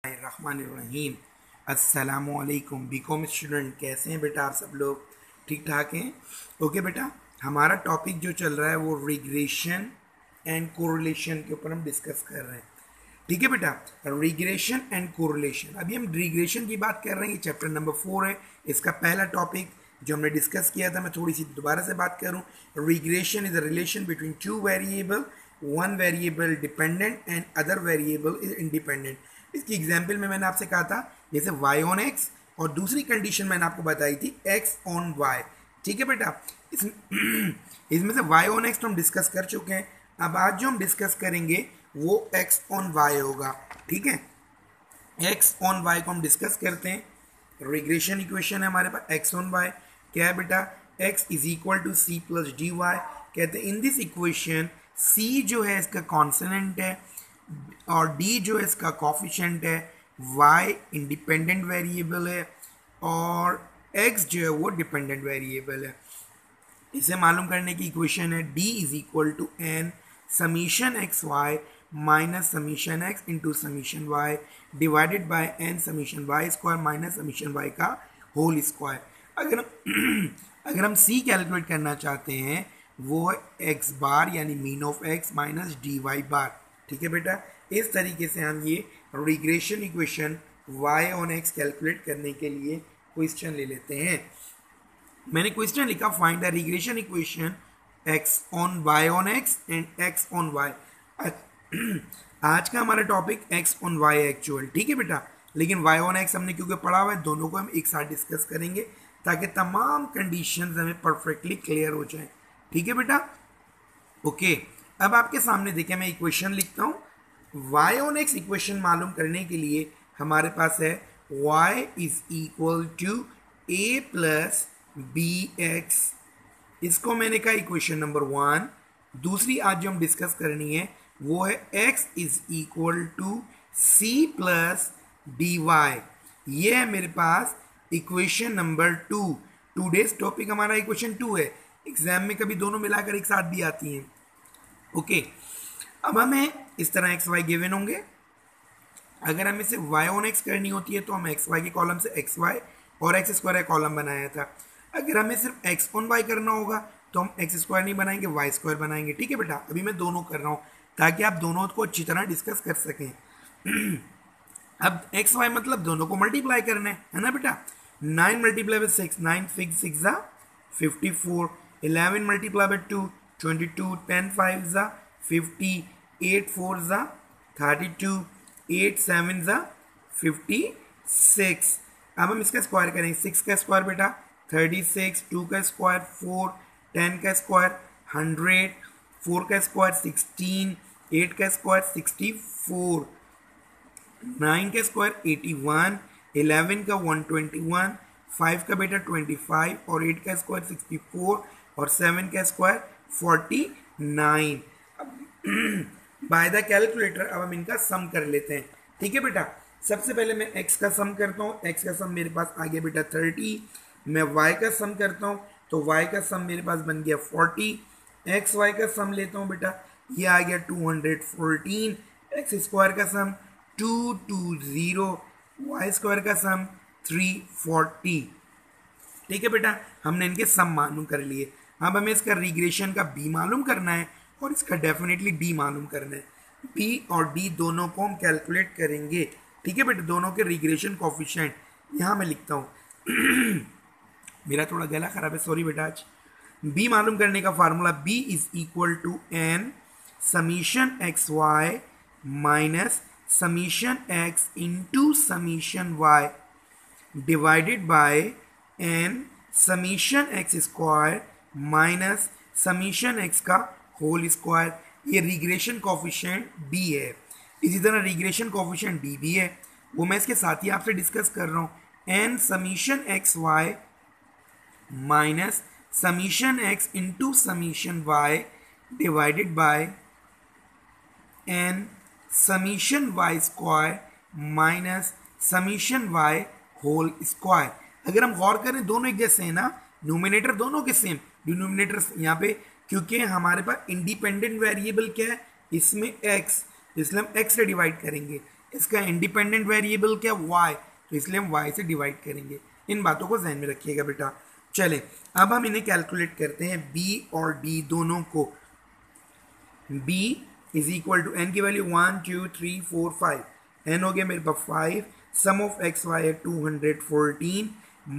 रहीम। अस्सलामुअलैकुम BCom student, कैसे हैं बेटा आप सब लोग? ठीक ठाक हैं? ओके बेटा, हमारा टॉपिक जो चल रहा है वो रिग्रेशन एंड कोरिलेशन के ऊपर हम डिस्कस कर रहे हैं। ठीक है बेटा, रिग्रेशन एंड कोरिलेशन। अभी हम रिग्रेशन की बात कर रहे हैं, ये चैप्टर नंबर 4 है। इसका पहला टॉपिक जो हमने डिस्कस किया था, मैं थोड़ी सी दोबारा से बात करूं। Regression is a relation between two variable, one variable dependent and other variable is independent. इसकी एग्जाम्पल में मैंने आपसे कहा था जैसे y ऑन x, और दूसरी कंडीशन मैंने आपको बताई थी x ऑन y। ठीक है बेटा, इसमें से y ऑन x तो हम डिस्कस कर चुके हैं। अब आज जो हम डिस्कस करेंगे वो x ऑन y होगा। ठीक है, x ऑन y को हम डिस्कस करते हैं। रिग्रेशन इक्वेशन है हमारे पास x ऑन y। क्या है बेटा? x is equal to c plus d y. कहते हैं इन दिस इक्वेशन c जो है इसका कॉन्सोनेंट है और d जो है इसका कोफिशिएंट है, y इंडिपेंडेंट वेरिएबल है और x जो है वो डिपेंडेंट वेरिएबल है। इसे मालूम करने की इक्वेशन है d is equal to n summation x y minus summation x into summation y divided by n summation y square minus summation y का होल स्क्वायर। अगर हम c कैलकुलेट करना चाहते हैं वो है x बार यानी mean of x minus D Y bar. ठीक है बेटा, इस तरीके से हम ये regression equation y on x calculate करने के लिए क्वेश्चन ले लेते हैं। मैंने क्वेश्चन लिखा find the regression equation x on y on x and x on y। आज का हमारा topic x on y actual. ठीक है बेटा, लेकिन y ऑन x हमने क्योंकि पढ़ा हुआ है, दोनों को हम एक साथ डिस्कस करेंगे ताकि तमाम कंडीशंस हमें परफेक्टली क्लियर हो जाए। ठीक है बेटा, ओके। अब आपके सामने देखिए मैं इक्वेशन लिखता हूँ। y ऑन x इक्वेशन मालूम करने के लिए हमारे पास है y is equal to a plus b x. इसको मैंने कहा इक्वेशन नंबर 1। दूसरी आज जो हम डिस्कस करनी है वो है x is equal to c plus d y. ये है मेरे पास इक्वेशन नंबर 2। टूडेज टॉपिक हमारा इक्वेशन 2 है। एग्जाम में कभी दोनों मिलाकर एक साथ भी आती हैं। ओके, अब हमें इस तरह एक्स वाई गिवन होंगे। अगर हमें सिर्फ वाई ऑन एक्स करनी होती है तो हम एक्स वाई के कॉलम से एक्स वाई और एक्स स्क्वायर का कॉलम बनाया था। अगर हमें सिर्फ एक्स ऑन वाई करना होगा तो हम एक्स स्क्वायर नहीं बनाएंगे, वाई स्क्वायर बनाएंगे। ठीक है बेटा, अभी मैं दोनों कर रहा हूँ ताकि आप दोनों को अच्छी तरह डिस्कस कर सकें। अब एक्स वाई मतलब दोनों को मल्टीप्लाई करना है ना बेटा। 9 मल्टीप्लाई विद 6, 9 6 ज़ा 54, 11 मल्टीप्लाई विद 2 22, 10 5 ज़ा 50, 8 4 ज़ा 32, 8 7 ज़ा 56। अब हम इसका स्क्वायर करेंगे। 6 का स्क्वायर बेटा 36, 2 का स्क्वायर 4, 10 का स्क्वायर 100, 4 का स्क्वायर 16, 8 का स्क्वायर 64, 9 का स्क्वायर 81, 11 का 121, 5 का बेटा 25 और 8 का स्क्वायर 64 और 7 का स्क्वायर 49। बाय द कैलकुलेटर अब हम इनका सम कर लेते हैं। ठीक है बेटा, सबसे पहले मैं x का सम करता हूँ। x का सम मेरे पास आ गया बेटा 30। मैं y का सम करता हूँ तो y का सम मेरे पास बन गया 40। एक्स वाई का सम लेता हूँ बेटा, ये आ गया 214। एक्स स्क्वायर का सम 220, वाई स्क्वायर का सम 340। ठीक है बेटा, हमने इनके सम मालूम कर लिए। अब हमें इसका रिग्रेशन का b मालूम करना है और इसका डेफिनेटली d मालूम करना है। b और d दोनों को हम कैलकुलेट करेंगे। ठीक है बेटा, दोनों के रिग्रेशन कोफिशिएंट यहाँ मैं लिखता हूँ। मेरा थोड़ा गला खराब है, सॉरी बेटा। आज b मालूम करने का formula b is equal to n summation x y minus summation x into summation y divided by n summation x square minus summation x का होल स्क्वायर। ये रिग्रेशन कोफिशिएंट b है। इसी तरह रिग्रेशन कोफिशिएंट d भी है, वो मैं इसके साथ ही आपसे डिस्कस कर रहा हूँ। n summation x y minus summation x into summation y divided by n summation y square minus summation y whole square. अगर हम गौर करें दोनों एक जैसे हैं ना, न्यूमिनेटर दोनों के सेम, डिनोमिनेटर यहाँ पे क्योंकि हमारे पास इंडिपेंडेंट वेरिएबल क्या है इसमें x, इसलिए हम x से डिवाइड करेंगे। इसका इंडिपेंडेंट वेरिएबल क्या y, तो इसलिए हम y से डिवाइड करेंगे। इन बातों को ध्यान में रखिएगा बेटा। चले अब हम इन्हें कैलकुलेट करते हैं b और d दोनों को। b is equal to n की वैल्यू 1 2 3 4 5, n हो गया मेरे पास 5, सम ऑफ एक्स वाई है 214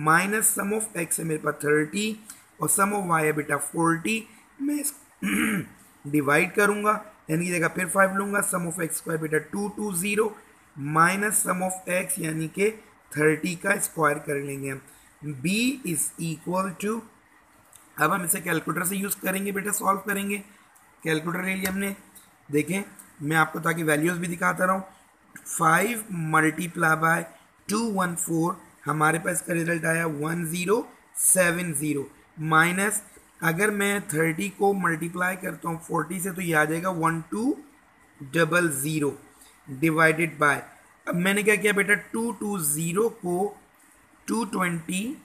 माइनस सम ऑफ एक्स है मेरे पास 30 और सम ऑफ वाई है बेटा 40। मैं इसको डिवाइड करूंगा, n की जगह फिर 5 लूंगा, सम ऑफ एक्स स्क्वायर बेटा 220 माइनस सम ऑफ एक्स यानी कि 30 का स्क्वायर कर लेंगे हम। b इज इक्वल टू, अब हम इसे कैलकुलेटर से यूज़ करेंगे बेटा, सॉल्व करेंगे। कैलकुलेटर ले लिया हमने, देखें मैं आपको ताकि वैल्यूज़ भी दिखाता रहूँ। 5 मल्टीप्लाई बाय 214, हमारे पास का रिजल्ट आया 1070 माइनस, अगर मैं 30 को मल्टीप्लाई करता हूँ 40 से तो ये आ जाएगा 1200 डिवाइडेड बाय, अब मैंने क्या किया बेटा 220 को 220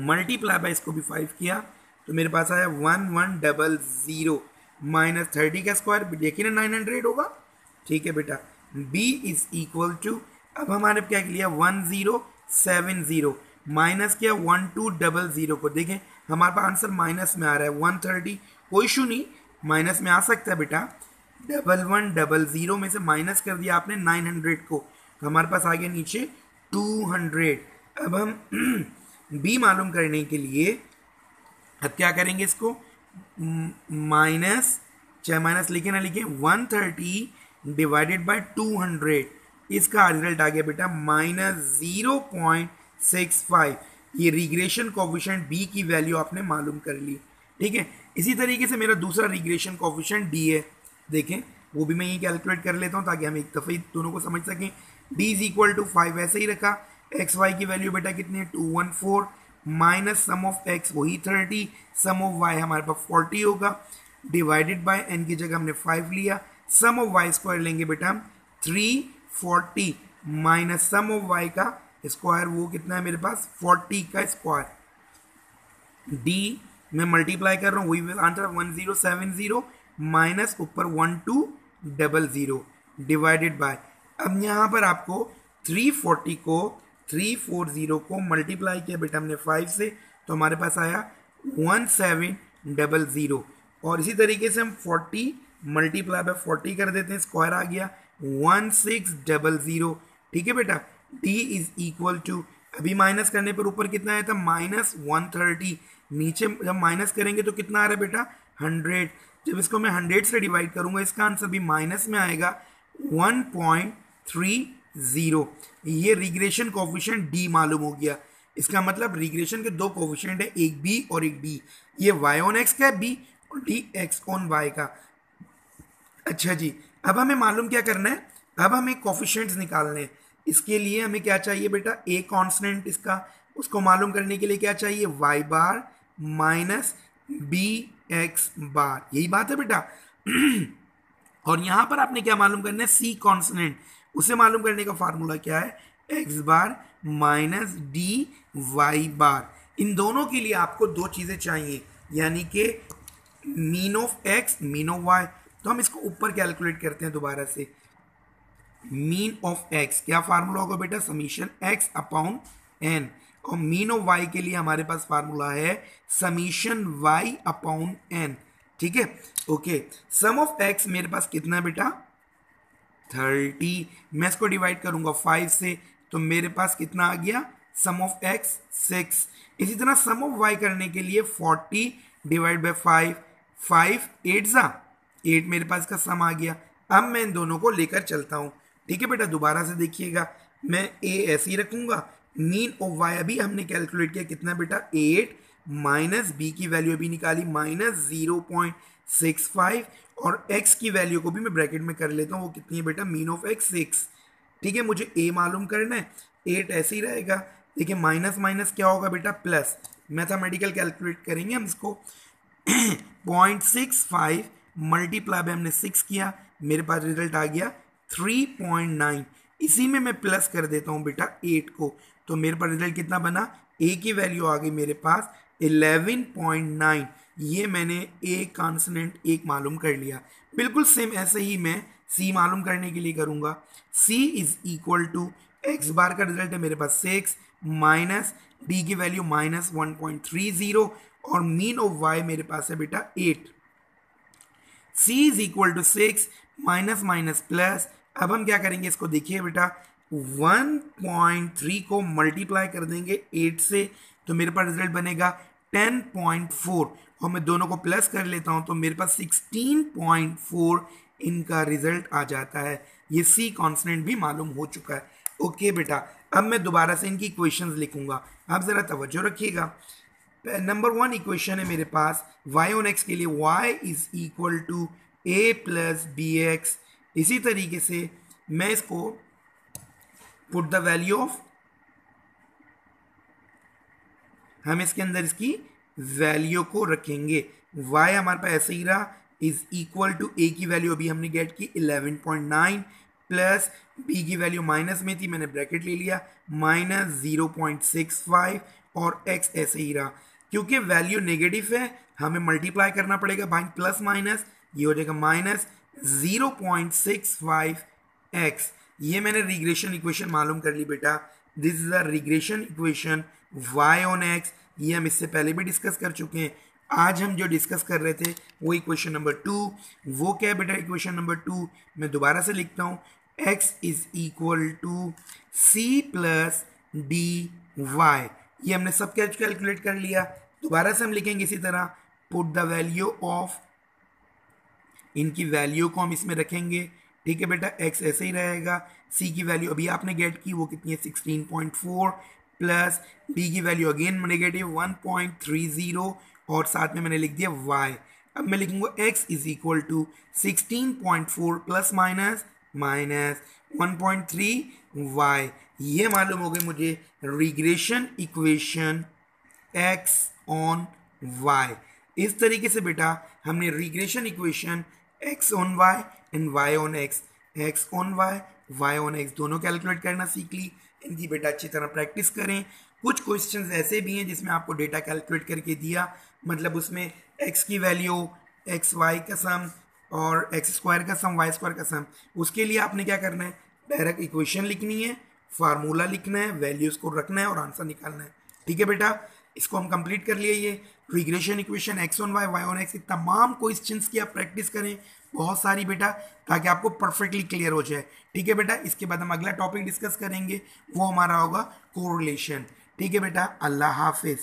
मल्टीप्लाई बाय इसको भी 5 किया तो मेरे पास आया 1100 माइनस 30 का स्क्वायर, देखिए ना 900 होगा। ठीक है बेटा, b इज इक्वल टू, अब हमारे क्या लिया 1070 माइनस किया 1200 को, देखें हमारे पास आंसर माइनस में आ रहा है 130, कोई इशू नहीं, माइनस में आ सकता है बेटा। 1100 में से माइनस कर दिया आपने 900 को, तो हमारे पास आ गया नीचे 200। अब हम b मालूम करने के लिए अब क्या करेंगे, इसको माइनस, चाहे माइनस लिखे ना लिखे, 130 डिवाइडेड बाय 200, इसका रिजल्ट आ गया बेटा -0.65। ये रिग्रेशन कोफिशिएंट b की वैल्यू आपने मालूम कर ली। ठीक है, इसी तरीके से मेरा दूसरा रिग्रेशन कोफिशिएंट d है, देखें वो भी मैं ये कैलकुलेट कर लेता हूँ ताकि हम एक दफ़े दोनों को समझ सकें। d इज इक्वल टू 5 ऐसे ही रखा, एक्स वाई की वैल्यू बेटा कितनी है 214 माइनस सम ऑफ एक्स वही 30, सम ऑफ वाई हमारे पास 40 होगा, डिवाइडेड बाय n की जगह हमने 5 लिया, सम ऑफ वाई स्क्वायर लेंगे बेटा हम 340 माइनस सम ऑफ वाई का स्क्वायर, वो कितना है मेरे पास 40 का स्क्वायर। d मैं मल्टीप्लाई कर रहा हूँ, वही आंसर 1070 माइनस ऊपर 1200 डिवाइडेड बाय, अब यहाँ पर आपको 340 को मल्टीप्लाई किया बेटा हमने 5 से, तो हमारे पास आया 1700, और इसी तरीके से हम 40 मल्टीप्लाई बाय 40 कर देते हैं, स्क्वायर आ गया 1600। ठीक है बेटा, d इज इक्वल टू, अभी माइनस करने पर ऊपर कितना आया था -130, नीचे जब माइनस करेंगे तो कितना आ रहा है बेटा 100, जब इसको मैं 100 से डिवाइड करूंगा इसका आंसर भी माइनस में आएगा 1.30। ये रिग्रेशन कोफिशिएंट d मालूम हो गया। इसका मतलब रिग्रेशन के दो कोफिशिएंट है, एक b और एक d, ये y ऑन x का है b और d x ऑन y का। अच्छा जी, अब हमें मालूम क्या करना है, अब हमें कोफिशिएंट्स निकालने हैं। इसके लिए हमें क्या चाहिए बेटा, a कांस्टेंट इसका, उसको मालूम करने के लिए क्या चाहिए y बार माइनस bx बार, यही बात है बेटा। और यहाँ पर आपने क्या मालूम करना है, c कांस्टेंट, उसे मालूम करने का फार्मूला क्या है x बार माइनस dy बार। इन दोनों के लिए आपको दो चीज़ें चाहिए, यानी कि mean of x mean of y। तो हम इसको ऊपर कैलकुलेट करते हैं दोबारा से। मीन ऑफ x क्या फार्मूला होगा बेटा, समीशन x अपॉन n, और मीन ऑफ y के लिए हमारे पास फार्मूला है समीशन y अपॉन n। ठीक है, ओके, सम ऑफ x मेरे पास कितना है बेटा 30, मैं इसको डिवाइड करूंगा 5 से, तो मेरे पास कितना आ गया सम ऑफ x 6। इसी तरह सम ऑफ y करने के लिए 40 डिवाइड बाय 5, 5 8 मेरे पास का सम आ गया। अब मैं इन दोनों को लेकर चलता हूँ। ठीक है बेटा, दोबारा से देखिएगा, मैं a ऐसे ही रखूंगा, मीन ऑफ y अभी हमने कैलकुलेट किया कितना बेटा 8, माइनस b की वैल्यू अभी निकाली -0.65, और x की वैल्यू को भी मैं ब्रैकेट में कर लेता हूँ, वो कितनी है बेटा मीन ऑफ x 6। ठीक है, मुझे a मालूम करना है, 8 ऐसे ही रहेगा। देखिए माइनस माइनस क्या होगा बेटा प्लस, मैथमेटिकल कैलकुलेट करेंगे हम इसको। 0.65 मल्टीप्लाई बाय हमने 6 किया, मेरे पास रिजल्ट आ गया 3.9, इसी में मैं प्लस कर देता हूँ बेटा 8 को, तो मेरे पास रिजल्ट कितना बना, a की वैल्यू आ गई मेरे पास 11.9। ये मैंने a कॉन्स्टेंट एक मालूम कर लिया। बिल्कुल सेम ऐसे ही मैं सी मालूम करने के लिए करूँगा। सी इज इक्वल टू एक्स बार का रिजल्ट है मेरे पास 6 माइनस डी की वैल्यू माइनस 1.30 और मीन ऑफ वाई मेरे पास है बेटा 8। c is equal to 6 minus minus plus. अब हम क्या करेंगे इसको, देखिए बेटा 1.3 को मल्टीप्लाई कर देंगे 8 से तो मेरे पास रिजल्ट बनेगा 10.4 और मैं दोनों को प्लस कर लेता हूं तो मेरे पास 16.4 इनका रिजल्ट आ जाता है। ये c कांस्टेंट भी मालूम हो चुका है। ओके बेटा, अब मैं दोबारा से इनकी इक्वेशंस लिखूंगा, आप जरा तवज्जो रखिएगा। नंबर 1 इक्वेशन है मेरे पास y ऑन x के लिए y is equal to a plus b x. इसी तरीके से मैं इसको पुट द वैल्यू ऑफ, हम इसके अंदर इसकी वैल्यू को रखेंगे। y हमारे पास ऐसे ही रहा, इज इक्वल टू a की वैल्यू अभी हमने गेट की 11.9 प्लस b की वैल्यू माइनस में थी, मैंने ब्रैकेट ले लिया माइनस 0.65 और x ऐसे ही रहा। क्योंकि वैल्यू नेगेटिव है हमें मल्टीप्लाई करना पड़ेगा बाय प्लस माइनस, ये हो जाएगा माइनस 0.65 x। ये मैंने रिग्रेशन इक्वेशन मालूम कर ली बेटा। This is a regression equation y on x। ये हम इससे पहले भी डिस्कस कर चुके हैं। आज हम जो डिस्कस कर रहे थे वो इक्वेशन नंबर 2। वो क्या है बेटा इक्वेशन नंबर 2, मैं दोबारा से लिखता हूँ, x is equal to c plus d y. ये हमने सब कैलकुलेट कर लिया। दोबारा से हम लिखेंगे इसी तरह, पुट द वैल्यू ऑफ, इनकी वैल्यू को हम इसमें रखेंगे। ठीक है बेटा, x ऐसे ही रहेगा, c की वैल्यू अभी आपने गेट की वो कितनी है 16.4 प्लस d की वैल्यू अगेन नेगेटिव 1.30 और साथ में मैंने लिख दिया y। अब मैं लिखूंगा x is equal to 16.4 plus minus minus 1.3 y। ये मालूम हो गई मुझे regression equation x on y। इस तरीके से बेटा हमने regression equation x on y and y on x, x on y on x दोनों कैलकुलेट करना सीख ली। इनकी बेटा अच्छी तरह प्रैक्टिस करें। कुछ क्वेश्चंस ऐसे भी हैं जिसमें आपको डेटा कैलकुलेट करके दिया, मतलब उसमें x की वैल्यू एक्स वाई का सम और एक्स स्क्वायर का सम वाई स्क्वायर का सम, उसके लिए आपने क्या करना है, डायरेक्ट इक्वेशन लिखनी है, फार्मूला लिखना है, वैल्यूज को रखना है और आंसर निकालना है। ठीक है बेटा, इसको हम कंप्लीट कर लिए। ये regression equation x on y on x, तमाम क्वेश्चंस की आप प्रैक्टिस करें बहुत सारी बेटा, ताकि आपको परफेक्टली क्लियर हो जाए। ठीक है बेटा, इसके बाद हम अगला टॉपिक डिस्कस करेंगे, वो हमारा होगा कोरिलेशन। ठीक है बेटा, अल्लाह हाफिज़।